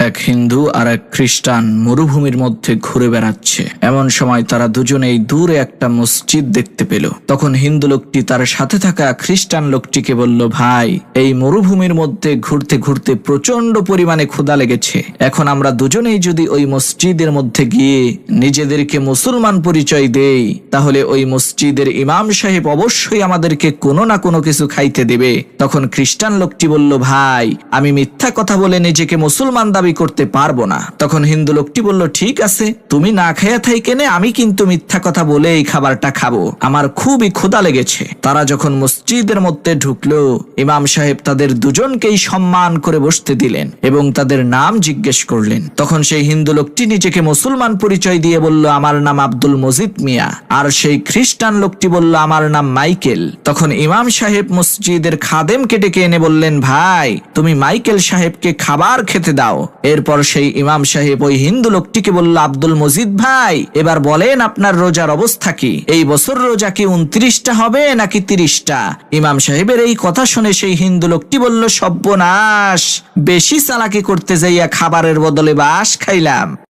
এক হিন্দু আর এক খ্রিস্টান মরুভূমির মধ্যে ঘুরে বেড়াচ্ছে। এমন সময় তারা দুজনেই দূরে একটা মসজিদ দেখতে পেল। তখন হিন্দু লোকটি তার সাথে থাকা খ্রিস্টান লোকটিকে বলল, ভাই, এই মরুভূমির মধ্যে ঘুরতে ঘুরতে প্রচন্ড পরিমাণে ক্ষুধা লেগেছে। এখন আমরা দুজনেই যদি ওই মসজিদের মধ্যে গিয়ে নিজেদেরকে মুসলমান পরিচয় দেই, তাহলে ওই মসজিদের ইমাম সাহেব অবশ্যই আমাদেরকে কোনো না কোনো কিছু খাইতে দেবে। তখন খ্রিস্টান লোকটি বলল, ভাই, আমি মিথ্যা কথা বলে নিজেকে মুসলমান দাবি করতে পারবো না। তখন হিন্দু লোকটি বলল, ঠিক আছে, তুমি না খাইয়া থাইকেনে আমি কিন্তু মিথ্যা কথা বলে এই খাবারটা খাবো, আমার খুবই ক্ষুধা লেগেছে। তারা যখন মসজিদের মধ্যে ঢুকলো, ইমাম সাহেব তাদের দুজনকেই সম্মান করে বসতে দিলেন এবং তাদের নাম জিজ্ঞেস করলেন। তখন সেই হিন্দু লোকটি নিজেকে মুসলমান পরিচয় দিয়ে বলল, আমার নাম আব্দুল মজিদ মিয়া। আর সেই খ্রিস্টান লোকটি বলল, আমার নাম মাইকেল। তখন ইমাম সাহেব মসজিদের খাদেমকে ডেকে এনে বললেন, ভাই, তুমি মাইকেল সাহেবকে খাবার খেতে দাও। এরপর সেই ইমাম সাহেব ওই হিন্দু লোকটিকে বলল, আব্দুল মজিদ ভাই, এবার বলেন আপনার রোজার অবস্থা কি? এই বছর রোজা কি 29টা হবে নাকি 30টা? ইমাম সাহেবের এই কথা শুনে সেই হিন্দু লোকটি বলল, সর্বনাশ, বেশি চালাকি করতে যাইয়া খাবারের বদলে বাস খাইলাম।